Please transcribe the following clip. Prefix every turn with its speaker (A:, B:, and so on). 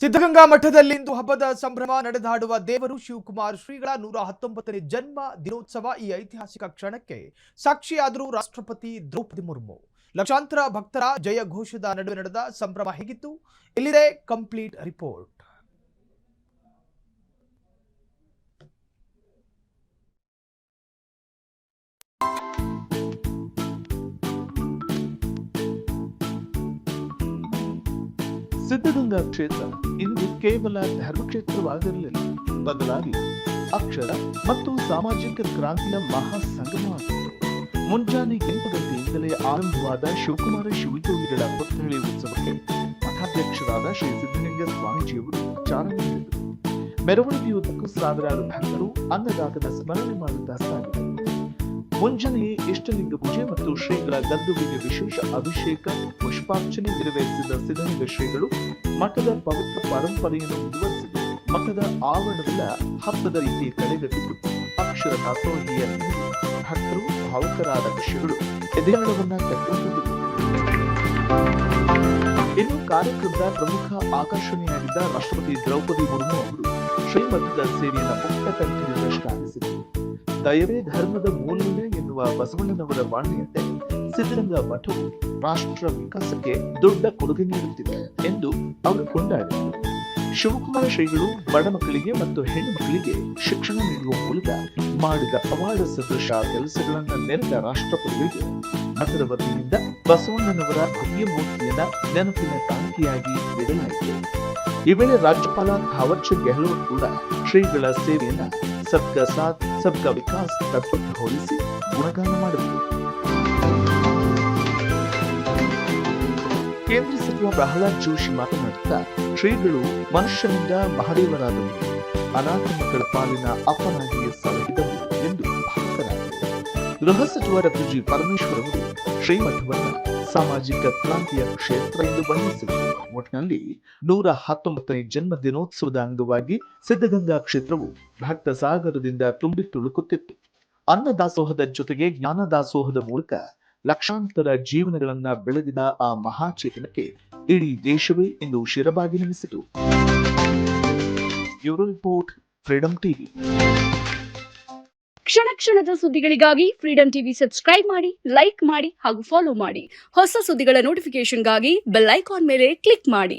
A: ಸಿದ್ಧಗಂಗಾ ಮಠದಲ್ಲಿಂದು ಹಬ್ಬದ ಸಂಭ್ರಮ ನಡೆದಾಡುವ ದೇವರು ಶಿವಕುಮಾರ ಶ್ರೀಗಳ 119ನೇ ಜನ್ಮ ದಿನೋತ್ಸವ. ಈ ಐತಿಹಾಸಿಕ ಕ್ಷಣಕ್ಕೆ ಸಾಕ್ಷಿಯಾದರು ರಾಷ್ಟ್ರಪತಿ ದ್ರೌಪದಿ ಮುರ್ಮು. ಲಕ್ಷಾಂತರ ಭಕ್ತರ ಜಯ ಘೋಷದ ನಡುವೆ ನಡೆದ ಸಂಭ್ರಮ ಹೇಗಿತ್ತು? ಇಲ್ಲಿದೆ ಕಂಪ್ಲೀಟ್ ರಿಪೋರ್ಟ್.
B: ಸಿದ್ಧಗಂಗಾ ಕ್ಷೇತ್ರ ಇಂದು ಕೇವಲ ಧರ್ಮಕ್ಷೇತ್ರವಾಗಿರಲಿಲ್ಲ, ಬದಲಾಗಿ ಅಕ್ಷರ ಮತ್ತು ಸಾಮಾಜಿಕ ಕ್ರಾಂತಿಯ ಮಹಾ ಸಂಗಮವಾಗಿತ್ತು. ಮುಂಜಾನೆ 8 ಗಂಟೆಯಿಂದಲೇ ಆರಂಭವಾದ ಶಿವಕುಮಾರ ಶಿವಯೋಗಿಗಳ ಪುತ್ಥಳಿ ಉತ್ಸವಕ್ಕೆ ಮಠಾಧ್ಯಕ್ಷರಾದ ಶ್ರೀ ಸಿದ್ಧಲಿಂಗ ಸ್ವಾಮೀಜಿಯವರು ಚಾಲನೆ ನೀಡಿದರು. ಮೆರವಣಿಗೆಯುದ್ದಕ್ಕೂ ಸಾವಿರಾರು ಭಕ್ತರು ಅನ್ನದಾತನ ಸ್ಮರಣೆ ಮಾಡುತ್ತಾ ಸಾಗಿದರು. ಮುಂಜಾನೆ ಇಷ್ಟಲಿಂಗ ಪೂಜೆ ಮತ್ತು ಶ್ರೀಗಳ ಗದ್ದುವಿಗೆ ವಿಶೇಷ ಅಭಿಷೇಕ ಪುಷ್ಪಾರ್ಚನೆ ನೆರವೇರಿಸಿದ ಸಿದ್ಧಲಿಂಗ ಶ್ರೀಗಳು ಮಠದ ಪವಿತ್ರ ಪರಂಪರೆಯನ್ನು ಮುಂದುವರೆಸಿದರು. ಮಠದ ಆವರಣವೆಲ್ಲ ಹಬ್ಬದ ರೀತಿ ಕಳೆಗಟ್ಟಿತು. ಅಕ್ಷರ ದಾಸೋಹಿಯ ಭಕ್ತರು ಭಾವುಕರಾದ ವಿಷಯಗಳು ಎದೆಯಾಳವನ್ನ ಕಟ್ಟಿಕೊಂಡಿದ್ದರು. ಇನ್ನು ಕಾರ್ಯಕ್ರಮದ ಪ್ರಮುಖ ಆಕರ್ಷಣೆಯಾಗಿದ್ದ ರಾಷ್ಟ್ರಪತಿ ದ್ರೌಪದಿ ಮುರ್ಮು ಅವರು ಶ್ರೀಮಠದ ಸೇವೆಯನ್ನು ಮುಕ್ತ ಕಂಠದಿಂದ ಶ್ಲಾಘಿಸಿದರು. ದಯವೇ ಧರ್ಮದ ಮೂಲವೇ ಎನ್ನುವ ಬಸವಣ್ಣನವರ ವಾಣಿಯಂತೆ ಸಿದ್ಧಗಂಗಾ ಮಠವು ರಾಷ್ಟ್ರ ವಿಕಾಸಕ್ಕೆ ದೊಡ್ಡ ಕೊಡುಗೆ ನೀಡುತ್ತಿದೆ ಎಂದು ಅವರು ಕೊಂಡಾಡಿದರು. ಶಿವಕುಮಾರ ಶ್ರೀಗಳು ಬಡ ಮಕ್ಕಳಿಗೆ ಮತ್ತು ಹೆಣ್ಣು ಮಕ್ಕಳಿಗೆ ಶಿಕ್ಷಣ ನೀಡುವ ಮೂಲಕ ಮಾಡಿದ ಅವಾರ್ಡ್ ಸದೃಶ ಕೆಲಸಗಳನ್ನು ನೆರೆದ ರಾಷ್ಟ್ರಪತಿಗಳಿಗೆ ಮಠದ ವತಿಯಿಂದ ಬಸವಣ್ಣನವರ ಭವ್ಯ ಮೂರ್ತಿಯನ್ನ ನೆನಪಿನ ಕಾಣಿಕೆಯಾಗಿ ನೀಡಲಾಯಿತು. ಈ ವೇಳೆ ರಾಜ್ಯಪಾಲ ಥಾವರ್ಚಂದ್ ಗೆಹ್ಲೋಟ್ ಕೂಡ ಶ್ರೀಗಳ ಸೇವೆಯನ್ನ ಸಬ್ಕಾ ಸಾಥ್ ಸಬ್ಕಾ ವಿಕಾಸ್ ತತ್ವಕ್ಕೆ ಹೋಲಿಸಿ ಗುಣಗಾನ ಮಾಡಿದರು. ಕೇಂದ್ರ ಸಚಿವ ಪ್ರಹ್ಲಾದ್ ಜೋಶಿ ಮಾತನಾಡುತ್ತಾ ಶ್ರೀಗಳು ಮನುಷ್ಯನಿಂದ ಮಹಾದೇವರಾದರು, ಅನಾಥ ಮಕ್ಕಳ ಪಾಲಿನ ಅಪ್ಪನಾಗಿ ಸಲಹಿದರು ಎಂದು ಭಾಸರಾದರು. ಗೃಹ ಸಚಿವ ಡಾ ಜಿ ಪರಮೇಶ್ವರ್ ಅವರು ಶ್ರೀಮಠವನ್ನ ಸಾಮಾಜಿಕ ಕ್ರಾಂತಿಯ ಕ್ಷೇತ್ರ ಎಂದು ಬಣ್ಣಿಸಿದರು. ಒಟ್ಟಿನಲ್ಲಿ 119ನೇ ಜನ್ಮ ದಿನೋತ್ಸವದ ಅಂಗವಾಗಿ ಸಿದ್ಧಗಂಗಾ ಕ್ಷೇತ್ರವು ಭಕ್ತ ಸಾಗರದಿಂದ ತುಂಬಿ ತುಳುಕುತ್ತಿತ್ತು. ಅನ್ನದಾಸೋಹದ ಜೊತೆಗೆ ಜ್ಞಾನದಾಸೋಹದ ಮೂಲಕ ಲಕ್ಷಾಂತರ ಜೀವನಗಳನ್ನ ಬೆಳೆದಿದ ಆ ಮಹಾಚೇತನಕ್ಕೆ ಇಡೀ ದೇಶವೇ ಇಂದು ಶಿರಬಾಗಿ ನಮಿಸಿತು. Bureau report, Freedom TV.
C: ಕ್ಷಣ ಕ್ಷಣದ ಸುದ್ದಿಗಳಿಗಾಗಿ ಫ್ರೀಡಂ ಟಿವಿ ಸಬ್ಸ್ಕ್ರೈಬ್ ಮಾಡಿ, ಲೈಕ್ ಮಾಡಿ ಹಾಗೂ ಫಾಲೋ ಮಾಡಿ. ಹೊಸ ಸುದ್ದಿಗಳ ನೋಟಿಫಿಕೇಶನ್ಗಾಗಿ ಬೆಲ್ ಐಕಾನ್ ಮೇಲೆ ಕ್ಲಿಕ್ ಮಾಡಿ.